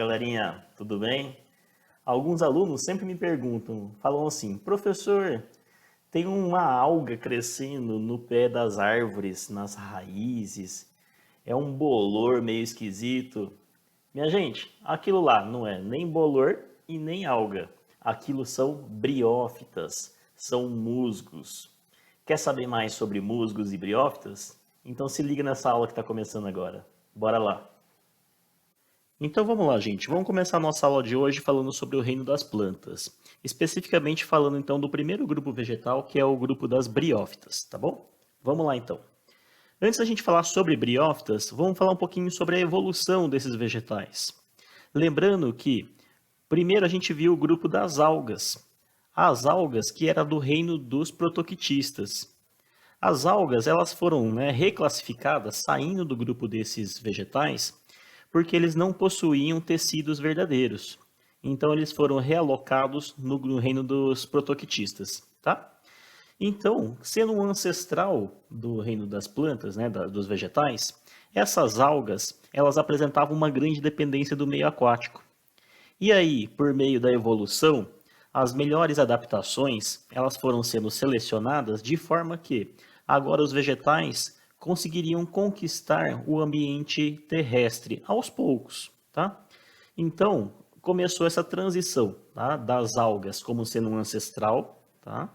galerinha, tudo bem? Alguns alunos sempre me perguntam, falam assim, professor, tem uma alga crescendo no pé das árvores, nas raízes, é um bolor meio esquisito. Minha gente, aquilo lá não é nem bolor e nem alga. Aquilo são briófitas, são musgos. Quer saber mais sobre musgos e briófitas? Então se liga nessa aula que está começando agora. Bora lá! Então vamos lá, gente. Vamos começar a nossa aula de hoje falando sobre o reino das plantas. Especificamente falando então do primeiro grupo vegetal, que é o grupo das briófitas, tá bom? Vamos lá então. Antes da gente falar sobre briófitas, vamos falar um pouquinho sobre a evolução desses vegetais. Lembrando que primeiro a gente viu o grupo das algas. As algas que era do reino dos protoquitistas. As algas elas foram reclassificadas, saindo do grupo desses vegetais, porque eles não possuíam tecidos verdadeiros. Então eles foram realocados no reino dos protoquitistas, tá? Então, sendo um ancestral do reino das plantas, dos vegetais, essas algas elas apresentavam uma grande dependência do meio aquático. E aí, por meio da evolução, as melhores adaptações elas foram sendo selecionadas de forma que agora os vegetais conseguiriam conquistar o ambiente terrestre aos poucos, tá? Então, começou essa transição, tá? Das algas como sendo um ancestral, tá?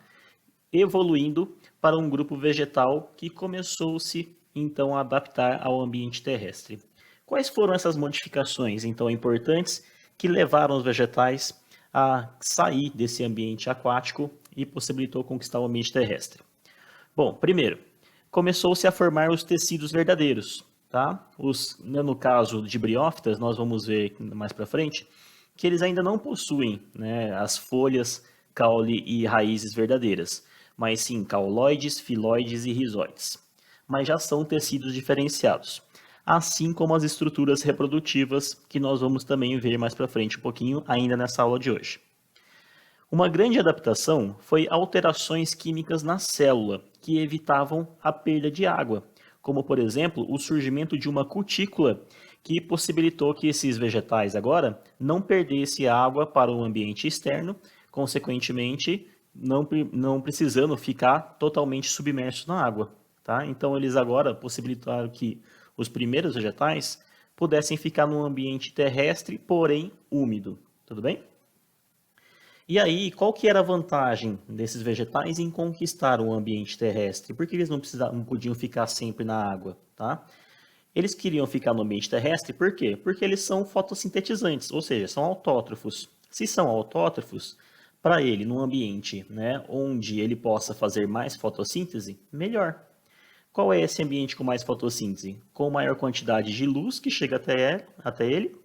Evoluindo para um grupo vegetal que começou-se então a adaptar ao ambiente terrestre. Quais foram essas modificações então importantes que levaram os vegetais a sair desse ambiente aquático e possibilitou conquistar o ambiente terrestre? Bom, primeiro, começou-se a formar os tecidos verdadeiros, tá? No caso de briófitas, nós vamos ver mais para frente, que eles ainda não possuem as folhas, caule e raízes verdadeiras, mas sim cauloides, filóides e rizóides. Mas já são tecidos diferenciados, assim como as estruturas reprodutivas, que nós vamos também ver mais para frente um pouquinho, ainda nessa aula de hoje. Uma grande adaptação foi alterações químicas na célula, que evitavam a perda de água, como, por exemplo, o surgimento de uma cutícula, que possibilitou que esses vegetais agora não perdessem água para o ambiente externo, consequentemente, não precisando ficar totalmente submersos na água. Tá? Então, eles agora possibilitaram que os primeiros vegetais pudessem ficar num ambiente terrestre, porém úmido. Tudo bem? E aí, qual que era a vantagem desses vegetais em conquistar o ambiente terrestre? Por que eles não podiam ficar sempre na água, tá? Eles queriam ficar no ambiente terrestre, por quê? Porque eles são fotossintetizantes, ou seja, são autótrofos. Se são autótrofos, para ele, num ambiente onde ele possa fazer mais fotossíntese, melhor. Qual é esse ambiente com mais fotossíntese? Com maior quantidade de luz que chega até ele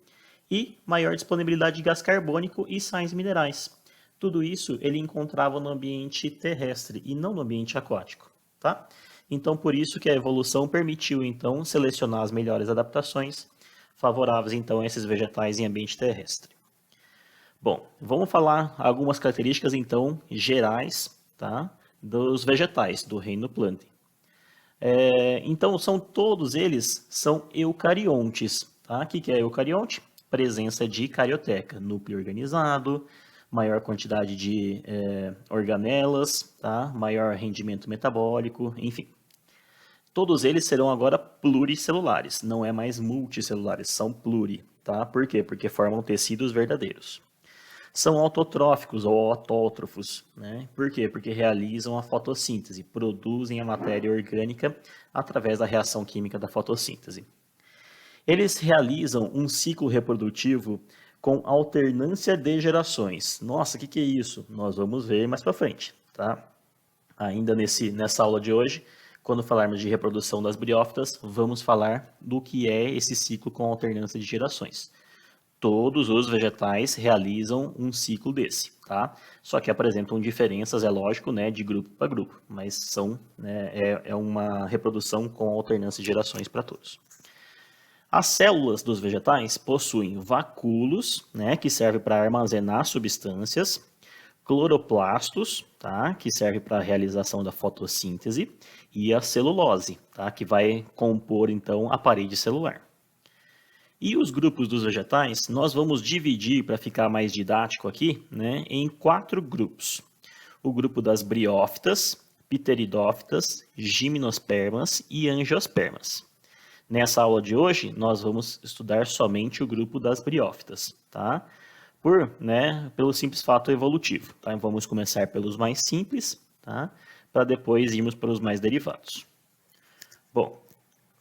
e maior disponibilidade de gás carbônico e sais minerais. Tudo isso ele encontrava no ambiente terrestre e não no ambiente aquático, tá? Então, por isso que a evolução permitiu, então, selecionar as melhores adaptações favoráveis, então, a esses vegetais em ambiente terrestre. Bom, vamos falar algumas características, então, gerais, tá? Dos vegetais, do reino Plantae. Então, todos eles são eucariontes, tá? O que é eucarionte? Presença de carioteca, núcleo organizado, maior quantidade de organelas, tá? Maior rendimento metabólico, enfim. Todos eles serão agora pluricelulares, não é mais multicelulares, são pluri, tá? Por quê? Porque formam tecidos verdadeiros. São autotróficos ou autótrofos, né? Por quê? Porque realizam a fotossíntese, produzem a matéria orgânica através da reação química da fotossíntese. Eles realizam um ciclo reprodutivo com alternância de gerações. Nossa, o que é isso? Nós vamos ver mais para frente, tá? Ainda nessa aula de hoje, quando falarmos de reprodução das briófitas, vamos falar do que é esse ciclo com alternância de gerações. Todos os vegetais realizam um ciclo desse, tá? Só que apresentam diferenças, é lógico, de grupo para grupo, mas é uma reprodução com alternância de gerações para todos. As células dos vegetais possuem vacúolos, que servem para armazenar substâncias, cloroplastos, tá, que serve para a realização da fotossíntese, e a celulose, tá, que vai compor então a parede celular. E os grupos dos vegetais, nós vamos dividir, para ficar mais didático aqui, né, em 4 grupos. O grupo das briófitas, pteridófitas, gimnospermas e angiospermas. Nessa aula de hoje, nós vamos estudar somente o grupo das briófitas, tá? Pelo simples fato evolutivo, tá? Vamos começar pelos mais simples, tá? Para depois irmos para os mais derivados. Bom,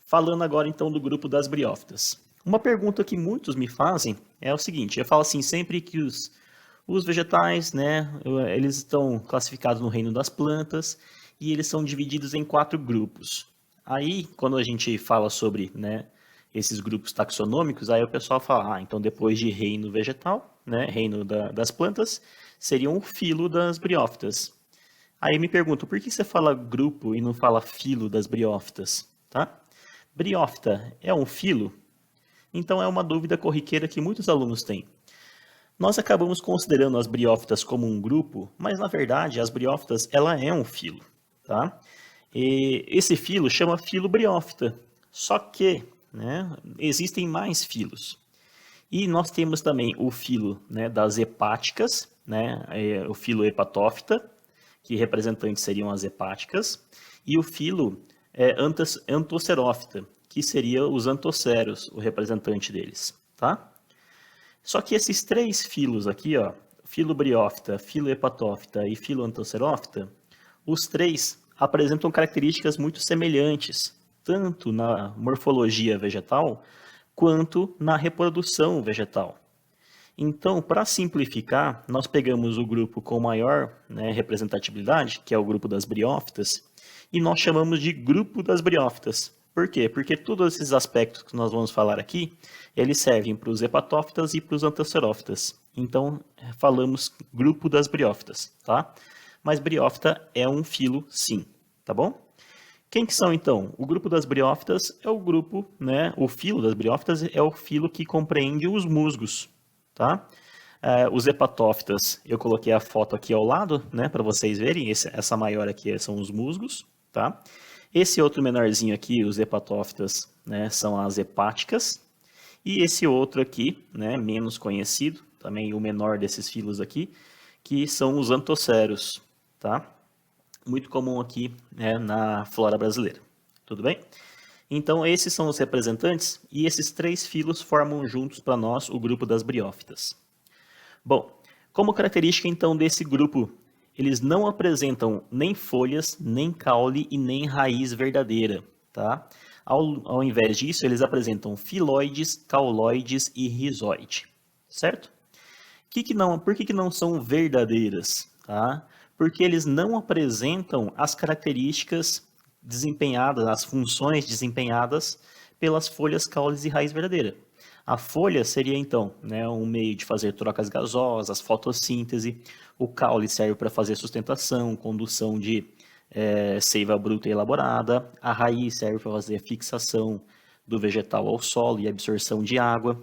falando agora então do grupo das briófitas. Uma pergunta que muitos me fazem é o seguinte, eu falo assim, sempre que os vegetais, né, eles estão classificados no reino das plantas e eles são divididos em 4 grupos. Aí, quando a gente fala sobre, né, esses grupos taxonômicos, aí o pessoal fala, então depois de reino vegetal, né, reino das plantas, seria um filo das briófitas. Aí me pergunto, por que você fala grupo e não fala filo das briófitas, tá? Briófita é um filo? Então é uma dúvida corriqueira que muitos alunos têm. Nós acabamos considerando as briófitas como um grupo, mas na verdade as briófitas ela é um filo, tá? E esse filo chama filo briófita, só que, né, existem mais filos. E nós temos também o filo, né, das hepáticas, né, o filo hepatófita, que representantes seriam as hepáticas, e o filo antocerófita, que seria os antocéros, o representante deles, tá? Só que esses 3 filos aqui, ó, filo briófita, filo hepatófita e filo antocerófita, os 3 apresentam características muito semelhantes, tanto na morfologia vegetal, quanto na reprodução vegetal. Então, para simplificar, nós pegamos o grupo com maior, né, representatividade, que é o grupo das briófitas, e nós chamamos de grupo das briófitas. Por quê? Porque todos esses aspectos que nós vamos falar aqui, eles servem para os hepatófitas e para os antocerófitas. Então, falamos grupo das briófitas, tá? Mas briófita é um filo, sim, tá bom? Quem que são, então? O grupo das briófitas é o grupo, né, o filo das briófitas é o filo que compreende os musgos, tá? Os hepatófitas, eu coloquei a foto aqui ao lado, né, para vocês verem, essa maior aqui são os musgos, tá? Esse outro menorzinho aqui, os hepatófitas, né, são as hepáticas, e esse outro aqui, né, menos conhecido, também o menor desses filos aqui, que são os antocéros, tá? Muito comum aqui, né, na flora brasileira. Tudo bem? Então, esses são os representantes e esses 3 filos formam juntos para nós o grupo das briófitas. Bom, como característica então desse grupo, eles não apresentam nem folhas, nem caule e nem raiz verdadeira, tá? Ao invés disso, eles apresentam filoides, cauloides e rizóide, certo? Por que não são verdadeiras? Tá? Porque eles não apresentam as características desempenhadas, as funções desempenhadas pelas folhas, caules e raiz verdadeira. A folha seria, então, né, um meio de fazer trocas gasosas, fotossíntese. O caule serve para fazer sustentação, condução de seiva bruta e elaborada. A raiz serve para fazer fixação do vegetal ao solo e absorção de água.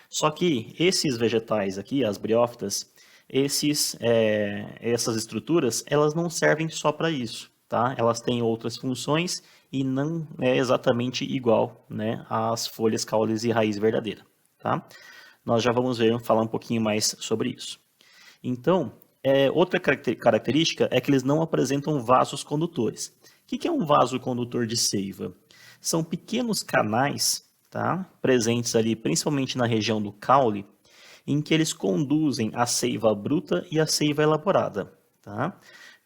Só que esses vegetais aqui, as briófitas, essas estruturas, elas não servem só para isso, tá? Elas têm outras funções e não é exatamente igual, né, às folhas, caules e raiz verdadeira, tá? Nós já vamos falar um pouquinho mais sobre isso. Então, outra característica é que eles não apresentam vasos condutores. O que é um vaso condutor de seiva? São pequenos canais, tá, presentes ali principalmente na região do caule, em que eles conduzem a seiva bruta e a seiva elaborada. Tá?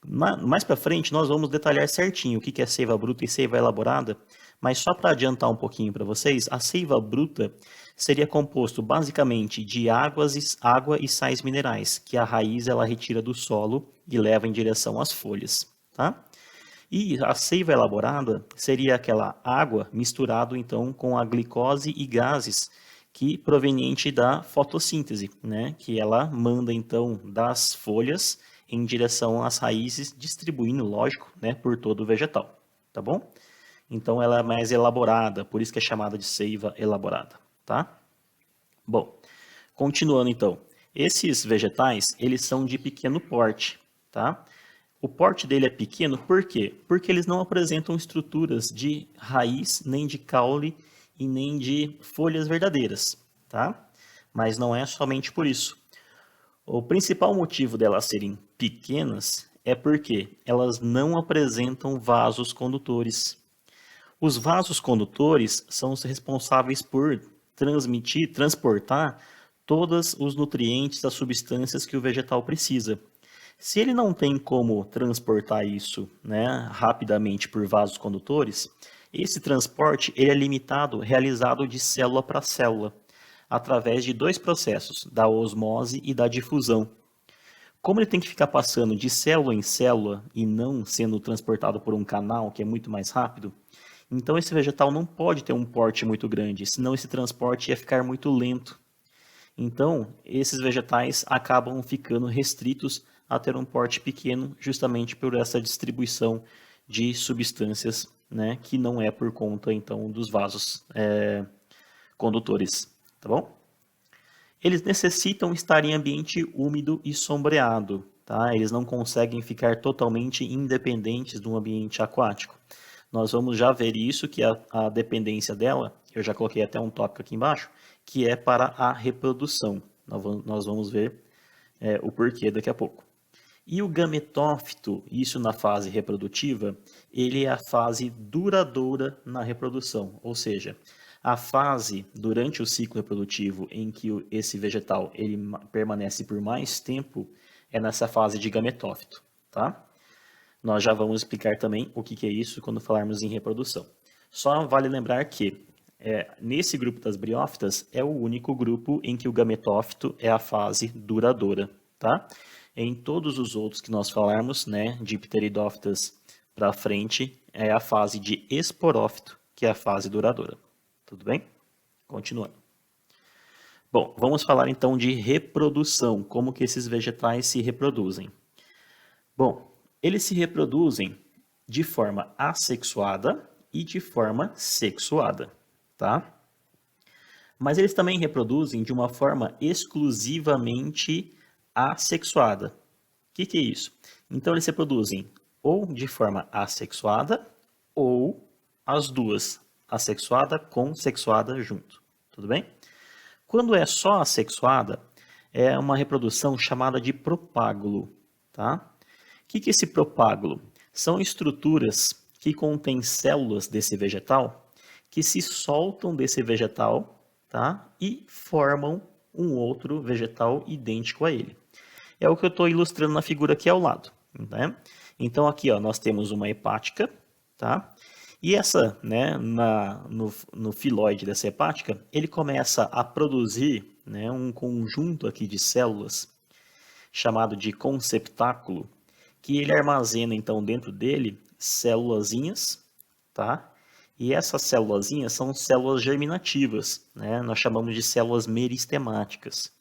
Mais para frente nós vamos detalhar certinho o que é seiva bruta e seiva elaborada, mas só para adiantar um pouquinho para vocês, a seiva bruta seria composto basicamente de água e sais minerais, que a raiz ela retira do solo e leva em direção às folhas. Tá? E a seiva elaborada seria aquela água misturada então com a glicose e gases que proveniente da fotossíntese, né? Que ela manda então das folhas em direção às raízes, distribuindo, lógico, né, por todo o vegetal, tá bom? Então ela é mais elaborada, por isso que é chamada de seiva elaborada, tá? Bom, continuando então, esses vegetais, eles são de pequeno porte, tá? O porte dele é pequeno por quê? Porque eles não apresentam estruturas de raiz, nem de caule e nem de folhas verdadeiras, tá? Mas não é somente por isso. O principal motivo delas serem pequenas é porque elas não apresentam vasos condutores. Os vasos condutores são os responsáveis por transportar todos os nutrientes, as substâncias que o vegetal precisa. Se ele não tem como transportar isso, né, rapidamente por vasos condutores, esse transporte ele é limitado, realizado de célula para célula, através de dois processos, da osmose e da difusão. Como ele tem que ficar passando de célula em célula e não sendo transportado por um canal, que é muito mais rápido, então esse vegetal não pode ter um porte muito grande, senão esse transporte ia ficar muito lento. Então, esses vegetais acabam ficando restritos a ter um porte pequeno, justamente por essa distribuição de substâncias, né, que não é por conta, então, dos vasos condutores, tá bom? Eles necessitam estar em ambiente úmido e sombreado, tá? Eles não conseguem ficar totalmente independentes do ambiente aquático. Nós vamos já ver isso, que a dependência dela, eu já coloquei até um tópico aqui embaixo, que é para a reprodução. Nós vamos ver o porquê daqui a pouco. E o gametófito, isso na fase reprodutiva, ele é a fase duradoura na reprodução, ou seja, a fase durante o ciclo reprodutivo em que esse vegetal ele permanece por mais tempo é nessa fase de gametófito, tá? Nós já vamos explicar também o que é isso quando falarmos em reprodução. Só vale lembrar que nesse grupo das briófitas é o único grupo em que o gametófito é a fase duradoura, tá? Em todos os outros que nós falarmos, né, de pteridófitas para frente, é a fase de esporófito, que é a fase duradoura. Tudo bem? Continuando. Bom, vamos falar então de reprodução, como que esses vegetais se reproduzem. Bom, eles se reproduzem de forma assexuada e de forma sexuada, tá? Mas eles também reproduzem de uma forma exclusivamente assexuada. O que é isso? Então eles reproduzem ou de forma assexuada ou as duas, assexuada com sexuada junto. Tudo bem? Quando é só assexuada, é uma reprodução chamada de propágulo, tá? O que é esse propágulo? São estruturas que contêm células desse vegetal que se soltam desse vegetal, tá? E formam um outro vegetal idêntico a ele. É o que eu estou ilustrando na figura aqui ao lado, né? Então aqui, ó, nós temos uma hepática, tá? E essa, né, no filóide dessa hepática, ele começa a produzir, né, um conjunto aqui de células chamado de conceptáculo, que ele armazena então dentro dele célulazinhas, tá? E essas célulazinhas são células germinativas, né? Nós chamamos de células meristemáticas.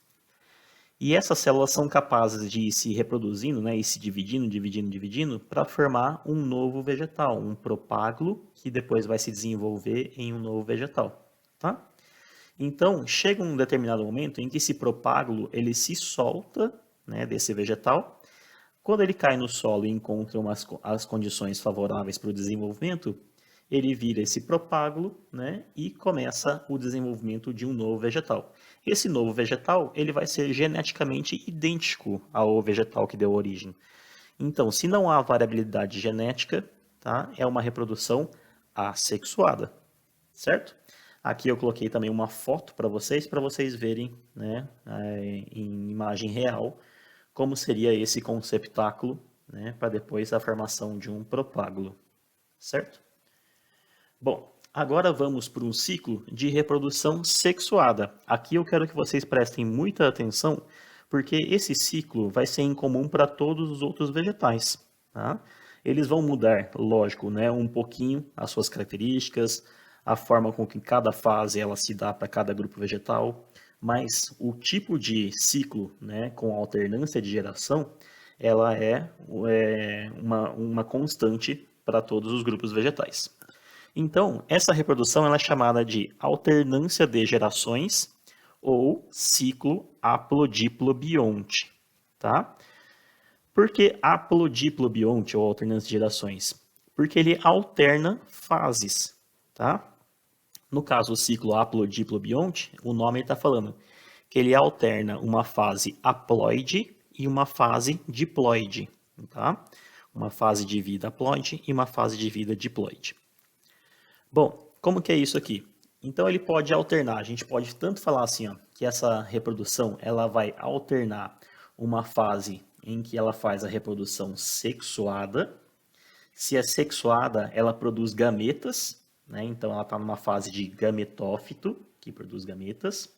E essas células são capazes de ir se reproduzindo, né, e se dividindo, para formar um novo vegetal, um propágulo, que depois vai se desenvolver em um novo vegetal, tá? Então, chega um determinado momento em que esse propágulo, ele se solta, né, desse vegetal. Quando ele cai no solo e encontra as condições favoráveis para o desenvolvimento, ele vira esse propágulo, né, e começa o desenvolvimento de um novo vegetal. Esse novo vegetal ele vai ser geneticamente idêntico ao vegetal que deu origem. Então, se não há variabilidade genética, tá, é uma reprodução assexuada, certo? Aqui eu coloquei também uma foto para vocês verem, né, em imagem real, como seria esse conceptáculo, né, para depois a formação de um propágulo, certo? Bom, agora vamos para um ciclo de reprodução sexuada. Aqui eu quero que vocês prestem muita atenção, porque esse ciclo vai ser incomum para todos os outros vegetais, tá? Eles vão mudar, lógico, né, um pouquinho as suas características, a forma com que cada fase ela se dá para cada grupo vegetal, mas o tipo de ciclo, né, com alternância de geração, ela é uma constante para todos os grupos vegetais. Então, essa reprodução ela é chamada de alternância de gerações ou ciclo haplodiplobionte, tá? Por que haplodiplobionte ou alternância de gerações? Porque ele alterna fases, tá? No caso, o ciclo haplodiplo-bionte, o nome está falando que ele alterna uma fase haploide e uma fase diploide, tá? Uma fase de vida haploide e uma fase de vida diploide. Bom, como que é isso aqui? Então ele pode alternar, a gente pode tanto falar assim, ó, que essa reprodução ela vai alternar uma fase em que ela faz a reprodução sexuada. Se é sexuada, ela produz gametas, né? Então ela está numa fase de gametófito, que produz gametas.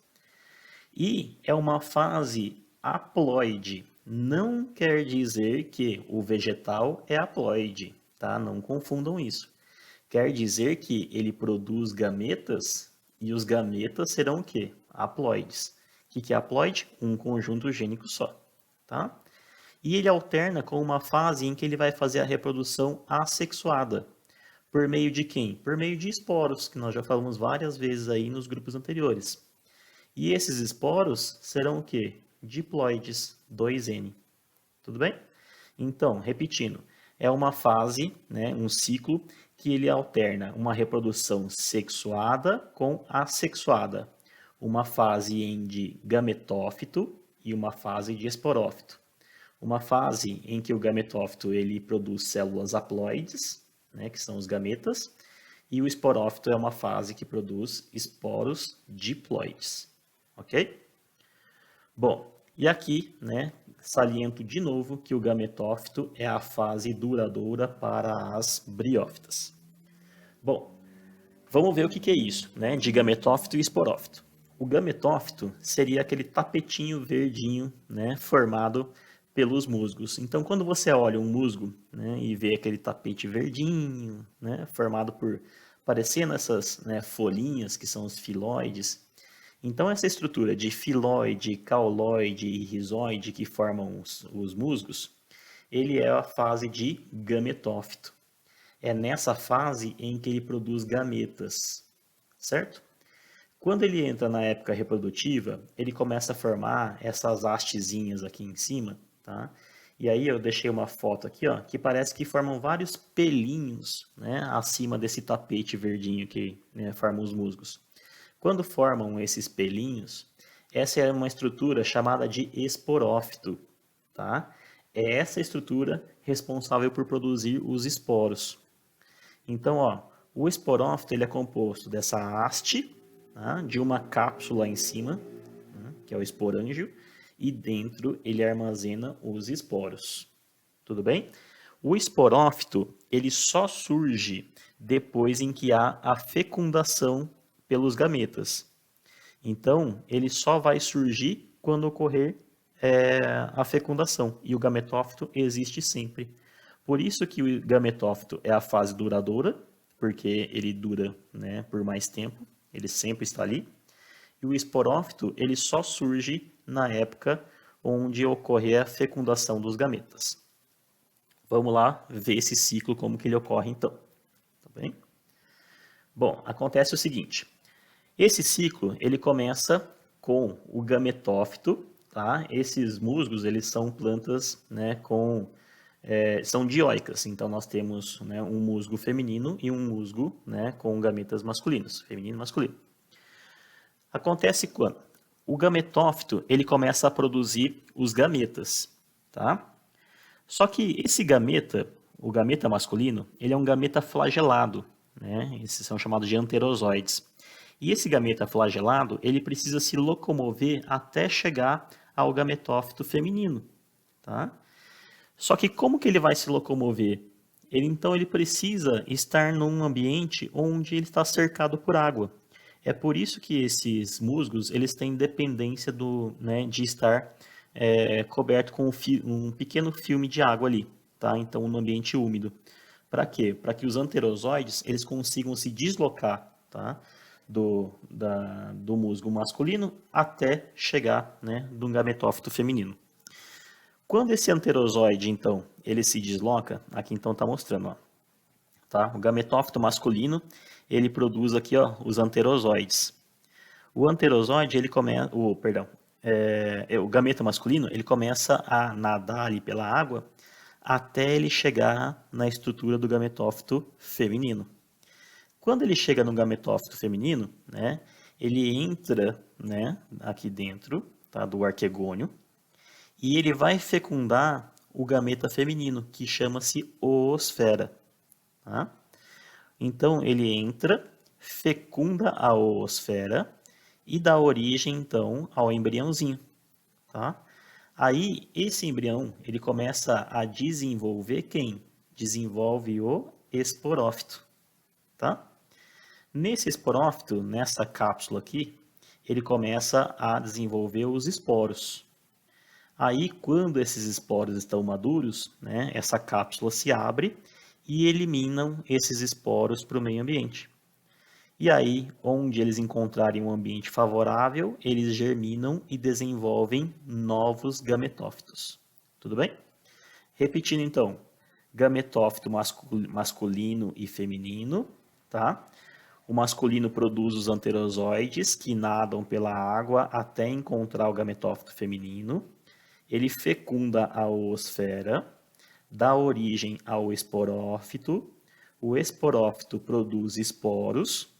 E é uma fase haploide. Não quer dizer que o vegetal é haploide, tá? Não confundam isso. Quer dizer que ele produz gametas e os gametas serão o quê? Haploides. O que é haploide? Um conjunto gênico só, tá? E ele alterna com uma fase em que ele vai fazer a reprodução assexuada. Por meio de quem? Por meio de esporos, que nós já falamos várias vezes aí nos grupos anteriores. E esses esporos serão o quê? Diploides, 2N. Tudo bem? Então, repetindo, é uma fase, né, um ciclo, que ele alterna uma reprodução sexuada com assexuada. Uma fase de gametófito e uma fase de esporófito. Uma fase em que o gametófito ele produz células haploides, né, que são os gametas, e o esporófito é uma fase que produz esporos diploides. Ok? Bom, e aqui, né, saliento de novo que o gametófito é a fase duradoura para as briófitas. Bom, vamos ver o que é isso, né, de gametófito e esporófito. O gametófito seria aquele tapetinho verdinho, né, formado pelos musgos. Então, quando você olha um musgo, né, e vê aquele tapete verdinho, né, formado por parecendo essas, né, folhinhas que são os filóides. Então, essa estrutura de filóide, cauloide e rizoide que formam os musgos, ele é a fase de gametófito. É nessa fase em que ele produz gametas, certo? Quando ele entra na época reprodutiva, ele começa a formar essas hastezinhas aqui em cima, tá? E aí eu deixei uma foto aqui, ó, que parece que formam vários pelinhos, né, acima desse tapete verdinho que, né, forma os musgos. Quando formam esses pelinhos, essa é uma estrutura chamada de esporófito, tá? É essa estrutura responsável por produzir os esporos. Então, ó, o esporófito ele é composto dessa haste, tá, de uma cápsula em cima, né, que é o esporângio, e dentro ele armazena os esporos. Tudo bem? O esporófito ele só surge depois em que há a fecundação pelos gametas. Então, ele só vai surgir quando ocorrer a fecundação. E o gametófito existe sempre. Por isso que o gametófito é a fase duradoura, porque ele dura, né, por mais tempo, ele sempre está ali. E o esporófito ele só surge na época onde ocorre a fecundação dos gametas. Vamos lá ver esse ciclo, como que ele ocorre então. Tá bem? Bom, acontece o seguinte. Esse ciclo ele começa com o gametófito, tá? Esses musgos eles são plantas, né, são dioicas. Então nós temos, né, um musgo feminino e um musgo, né, com gametas masculinos, feminino e masculino. Acontece quando o gametófito ele começa a produzir os gametas, tá? Só que esse gameta, o gameta masculino, ele é um gameta flagelado, né? Esses são chamados de anterozoides. E esse gameta flagelado, ele precisa se locomover até chegar ao gametófito feminino, tá? Só que como que ele vai se locomover? Então ele precisa estar num ambiente onde ele está cercado por água. É por isso que esses musgos eles têm dependência né, de estar coberto com um pequeno filme de água ali, tá? Então no ambiente úmido. Para quê? Para que os anterozoides eles consigam se deslocar, tá? Do musgo masculino até chegar, né, do gametófito feminino. Quando esse anterozoide, então, ele se desloca, aqui então está mostrando, ó, tá? O gametófito masculino, ele produz aqui, ó, os anterozoides. O anterozoide, ele começa, o gameta masculino, ele começa a nadar ali pela água até ele chegar na estrutura do gametófito feminino. Quando ele chega no gametófito feminino, né, ele entra, né, aqui dentro, tá, do arquegônio, e ele vai fecundar o gameta feminino, que chama-se oosfera. Tá? Então, ele entra, fecunda a oosfera e dá origem, então, ao embriãozinho. Tá? Aí, esse embrião, ele começa a desenvolver quem? Desenvolve o esporófito. Tá? Nesse esporófito, nessa cápsula aqui, ele começa a desenvolver os esporos. Aí, quando esses esporos estão maduros, né, essa cápsula se abre e eliminam esses esporos para o meio ambiente. E aí, onde eles encontrarem um ambiente favorável, eles germinam e desenvolvem novos gametófitos. Tudo bem? Repetindo então, gametófito masculino e feminino, tá? O masculino produz os anterozoides que nadam pela água até encontrar o gametófito feminino. Ele fecunda a oosfera, dá origem ao esporófito. O esporófito produz esporos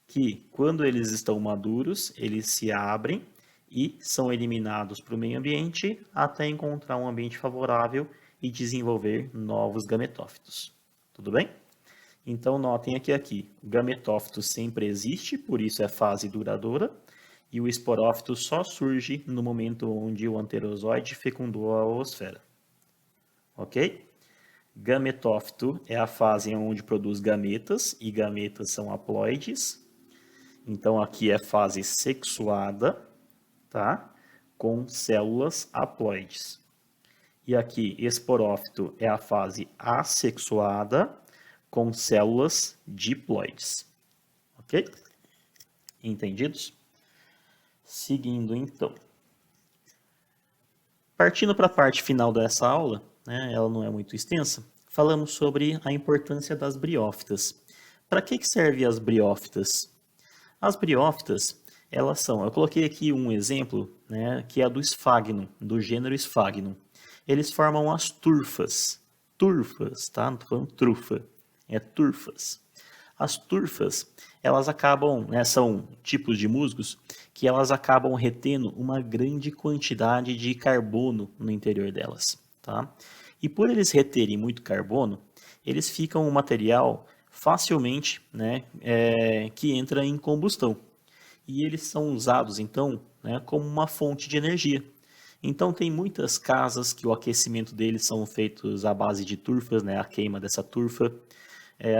que, quando eles estão maduros, eles se abrem e são eliminados para o meio ambiente até encontrar um ambiente favorável e desenvolver novos gametófitos. Tudo bem? Então, notem aqui, o gametófito sempre existe, por isso é fase duradoura, e o esporófito só surge no momento onde o anterozoide fecundou a oosfera. Ok? Gametófito é a fase onde produz gametas, e gametas são haploides. Então, aqui é fase sexuada, tá? Com células haploides. E aqui, esporófito é a fase assexuada, com células diploides. Ok? Entendidos? Seguindo, então. Partindo para a parte final dessa aula, né, ela não é muito extensa, falamos sobre a importância das briófitas. Para que servem as briófitas? As briófitas, elas são, eu coloquei aqui um exemplo, né, que é do esfagno, do gênero esfagno. Eles formam as turfas. Turfas, tá? Não estou falando trufa. É turfas. As turfas, elas acabam, né, são tipos de musgos que elas acabam retendo uma grande quantidade de carbono no interior delas, tá? E por eles reterem muito carbono, eles ficam um material facilmente, né, que entra em combustão. E eles são usados, então, né, como uma fonte de energia. Então, tem muitas casas que o aquecimento deles são feitos à base de turfas, né, a queima dessa turfa.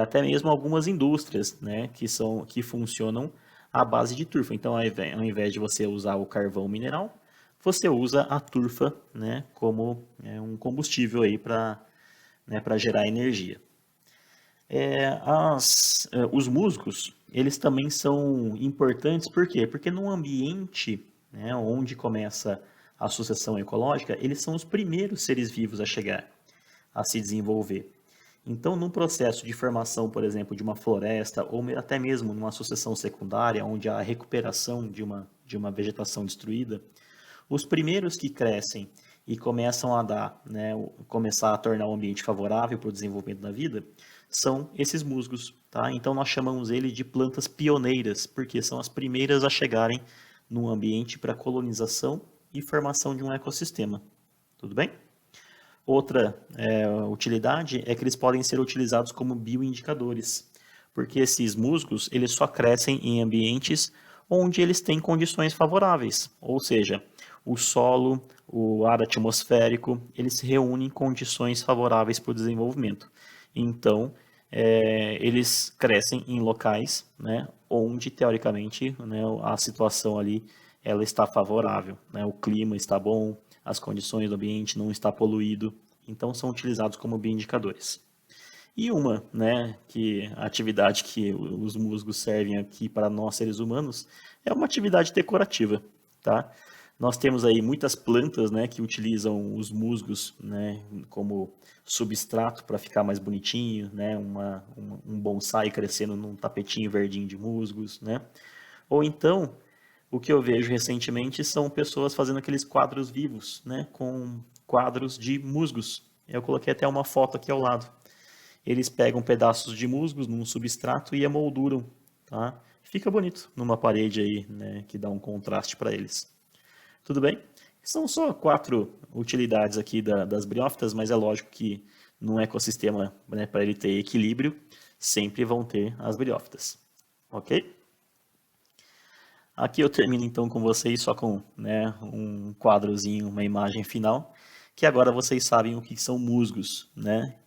Até mesmo algumas indústrias, né, que funcionam à base de turfa. Então, ao invés de você usar o carvão mineral, você usa a turfa, né, como um combustível aí para, né, para gerar energia. Os musgos, eles também são importantes, por quê? Porque num ambiente, né, onde começa a sucessão ecológica, eles são os primeiros seres vivos a chegar, a se desenvolver. Então, num processo de formação, por exemplo, de uma floresta, ou até mesmo numa sucessão secundária, onde há a recuperação de uma vegetação destruída, os primeiros que crescem e começam a dar, né, começar a tornar o ambiente favorável para o desenvolvimento da vida, são esses musgos, tá? Então nós chamamos ele de plantas pioneiras, porque são as primeiras a chegarem no ambiente para colonização e formação de um ecossistema. Tudo bem? Outra utilidade é que eles podem ser utilizados como bioindicadores, porque esses musgos eles só crescem em ambientes onde eles têm condições favoráveis, ou seja, o solo, o ar atmosférico, eles se reúnem em condições favoráveis para o desenvolvimento. Então, eles crescem em locais, né, onde, teoricamente, né, a situação ali ela está favorável, né, o clima está bom, as condições do ambiente não está poluído, então são utilizados como bioindicadores. E uma, né, a atividade que os musgos servem aqui para nós seres humanos é uma atividade decorativa, tá? Nós temos aí muitas plantas, né, que utilizam os musgos, né, como substrato para ficar mais bonitinho, né, um bonsai crescendo num tapetinho verdinho de musgos, né? Ou então, o que eu vejo recentemente são pessoas fazendo aqueles quadros vivos, né, com quadros de musgos. Eu coloquei até uma foto aqui ao lado. eles pegam pedaços de musgos num substrato e emolduram, tá? Fica bonito numa parede aí, né, que dá um contraste para eles. Tudo bem? São só 4 utilidades aqui das briófitas, mas é lógico que num ecossistema, né, para ele ter equilíbrio, sempre vão ter as briófitas. Ok? Aqui eu termino então com vocês só com, né, um quadrozinho, uma imagem final, que agora vocês sabem o que são musgos, né?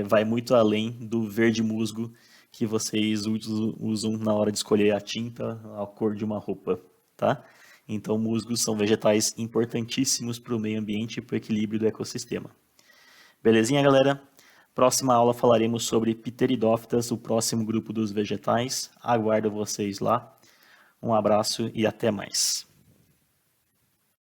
Vai muito além do verde musgo que vocês usam na hora de escolher a tinta, a cor de uma roupa, tá? Então musgos são vegetais importantíssimos para o meio ambiente e para o equilíbrio do ecossistema. Belezinha, galera? Próxima aula falaremos sobre pteridófitas, o próximo grupo dos vegetais. Aguardo vocês lá. Um abraço e até mais.